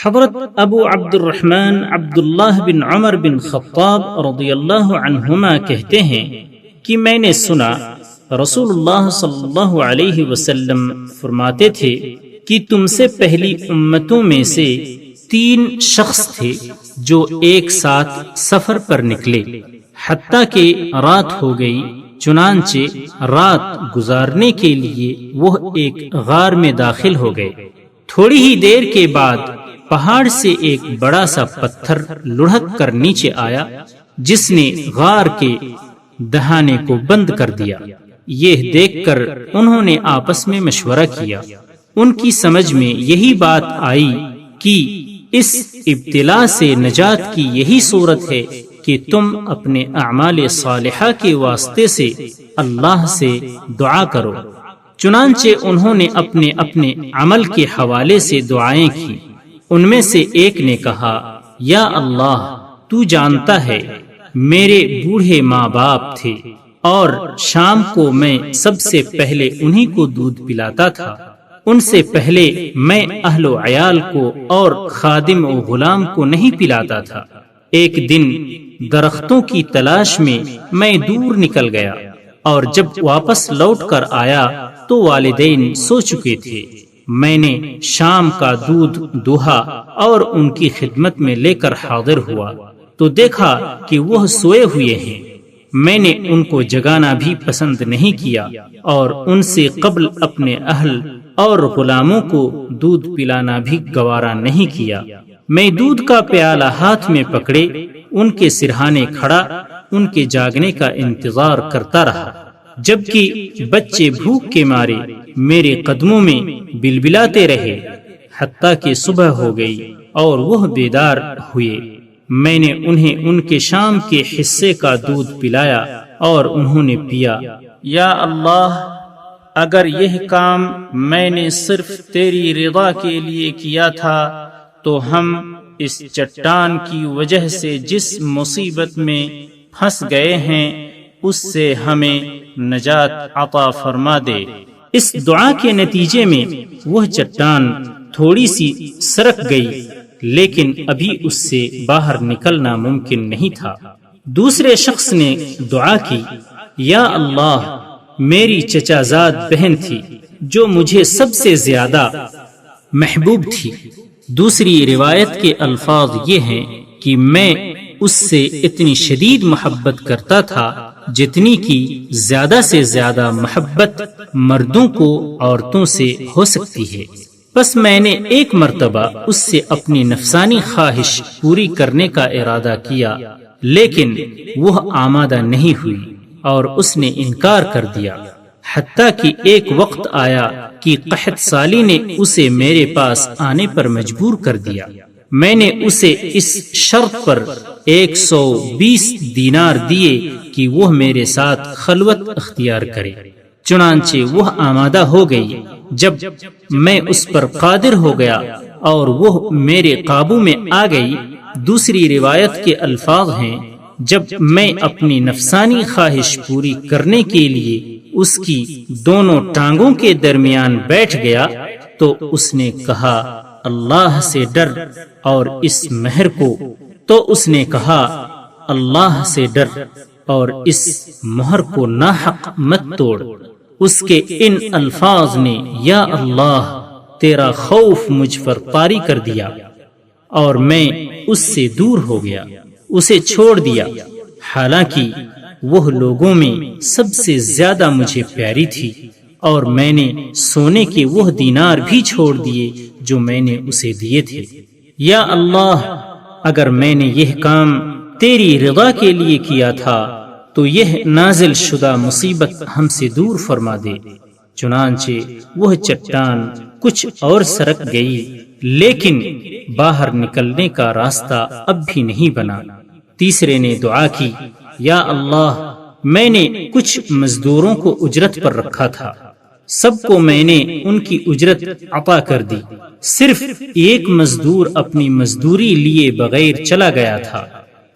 حضرت ابو عبد الرحمن عبداللہ بن عمر بن خطاب رضی اللہ عنہما کہتے ہیں کہ میں نے سنا رسول اللہ صلی اللہ علیہ وسلم فرماتے تھے کہ تم سے پہلی امتوں میں سے 3 شخص تھے جو ایک ساتھ سفر پر نکلے حتیٰ کہ رات ہو گئی، چنانچہ رات گزارنے کے لیے وہ ایک غار میں داخل ہو گئے۔ تھوڑی ہی دیر کے بعد پہاڑ سے ایک بڑا سا پتھر لڑھک کر نیچے آیا جس نے غار کے دہانے کو بند کر دیا۔ یہ دیکھ کر انہوں نے آپس میں مشورہ کیا۔ ان کی سمجھ میں یہی بات آئی کہ اس ابتلا سے نجات کی یہی صورت ہے کہ تم اپنے اعمال صالحہ کے واسطے سے اللہ سے دعا کرو۔ چنانچہ انہوں نے اپنے اپنے عمل کے حوالے سے دعائیں کی۔ ان میں سے ایک نے کہا، یا اللہ، تو جانتا ہے میرے بوڑھے ماں باپ تھے اور شام کو میں سب سے پہلے انہی کو دودھ پلاتا تھا۔ ان سے پہلے میں اہل و عیال کو اور خادم و غلام کو نہیں پلاتا تھا۔ ایک دن درختوں کی تلاش میں دور نکل گیا اور جب واپس لوٹ کر آیا تو والدین سو چکے تھے۔ میں نے شام کا دودھ دوہا اور ان کی خدمت میں لے کر حاضر ہوا تو دیکھا کہ وہ سوئے ہوئے ہیں۔ میں نے ان کو جگانا بھی پسند نہیں کیا اور ان سے قبل اپنے اہل اور غلاموں کو دودھ پلانا بھی گوارا نہیں کیا۔ میں دودھ کا پیالہ ہاتھ میں پکڑے ان کے سرہانے کھڑا ان کے جاگنے کا انتظار کرتا رہا، جبکہ بچے بھوک کے مارے میرے قدموں میں بلبلاتے رہے حتیٰ کہ صبح ہو گئی اور وہ بیدار ہوئے۔ میں نے انہیں ان کے شام کے حصے کا دودھ پلایا اور انہوں نے پیا۔ یا اللہ، اگر یہ کام میں نے صرف تیری رضا کے لیے کیا تھا تو ہم اس چٹان کی وجہ سے جس مصیبت میں پھنس گئے ہیں اس سے ہمیں نجات عطا فرما دے۔ اس دعا کے نتیجے میں وہ چٹان تھوڑی سی سرک گئی، لیکن ابھی اس سے باہر نکلنا ممکن نہیں تھا۔ دوسرے شخص نے دعا کی، یا اللہ، میری چچا زاد بہن تھی جو مجھے سب سے زیادہ محبوب تھی۔ دوسری روایت کے الفاظ یہ ہیں کہ میں اس سے اتنی شدید محبت کرتا تھا جتنی کی زیادہ سے زیادہ محبت مردوں کو عورتوں سے ہو سکتی ہے۔ بس میں نے ایک مرتبہ اس سے اپنی نفسانی خواہش پوری کرنے کا ارادہ کیا، لیکن وہ آمادہ نہیں ہوئی اور اس نے انکار کر دیا، حتیٰ کہ ایک وقت آیا کہ قحط سالی نے اسے میرے پاس آنے پر مجبور کر دیا۔ میں نے اسے اس شرط پر 120 دینار دیے کہ وہ میرے ساتھ خلوت اختیار کرے۔ چنانچہ وہ آمادہ ہو گئی۔ جب میں اس پر قادر ہو گیا اور وہ میرے قابو میں آ گئی، دوسری روایت کے الفاظ ہیں، جب میں اپنی نفسانی خواہش پوری کرنے کے لیے اس کی دونوں ٹانگوں کے درمیان بیٹھ گیا تو اس نے کہا، اللہ سے ڈر اور اس مہر کو۔ تو اس نے کہا، اللہ سے ڈر اور اس مہر کو ناحق مت توڑ۔ اس کے ان الفاظ نے یا اللہ تیرا خوف مجھ پر طاری کر دیا اور میں اس سے دور ہو گیا، اسے چھوڑ دیا، حالانکہ وہ لوگوں میں سب سے زیادہ مجھے پیاری تھی، اور میں نے سونے کے وہ دینار بھی چھوڑ دیے جو میں نے اسے دیے تھے۔ یا اللہ، اگر میں نے یہ کام تیری رضا کے لیے کیا تھا تو یہ نازل شدہ مصیبت ہم سے دور فرما دے۔ چنانچہ وہ چٹان کچھ اور سرک گئی، لیکن باہر نکلنے کا راستہ اب بھی نہیں بنا۔ تیسرے نے دعا کی، یا اللہ، میں نے کچھ مزدوروں کو اجرت پر رکھا تھا، سب کو میں نے ان کی اجرت عطا کر دی، صرف ایک مزدور اپنی مزدوری لیے بغیر چلا گیا تھا۔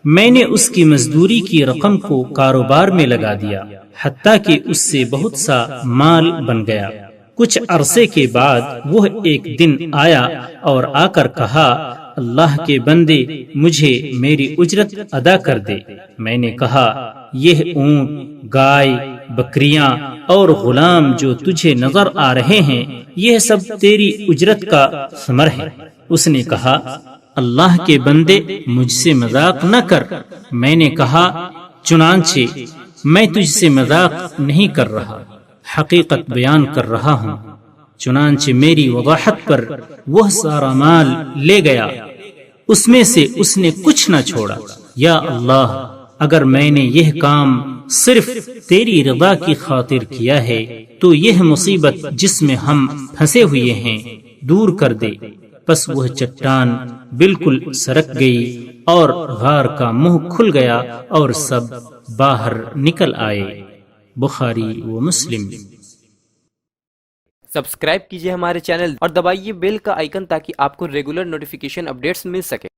میں نے اس کی مزدوری کی رقم کو کاروبار میں لگا دیا، حتیٰ کہ اس سے بہت سا مال بن گیا۔ کچھ عرصے کے بعد وہ ایک دن آیا اور آ کر کہا اللہ کے بندے مجھے میری اجرت ادا کر دے۔ میں نے کہا یہ اونٹ، گائے، بکریاں اور غلام جو تجھے نظر آ رہے ہیں یہ سب تیری اجرت کا ثمر ہے۔ اس نے کہا اللہ کے بندے مجھ سے مذاق نہ کر۔ میں نے کہا چنانچہ میں تجھ سے مذاق نہیں کر رہا، حقیقت بیان کر رہا ہوں۔ چنانچہ میری وضاحت پر وہ سارا مال لے گیا، اس میں سے اس نے کچھ نہ چھوڑا۔ یا اللہ، اگر میں نے یہ کام صرف تیری رضا کی خاطر کیا ہے تو یہ مصیبت جس میں ہم پھنسے ہوئے ہیں دور کر دے۔ پس وہ چٹان بالکل سرک گئی اور غار کا منہ کھل گیا اور سب باہر نکل آئے۔ بخاری و مسلم۔ سبسکرائب کیجئے ہمارے چینل اور دبائیے بیل کا آئیکن تاکہ آپ کو ریگولر نوٹیفیکیشن اپڈیٹس مل سکے۔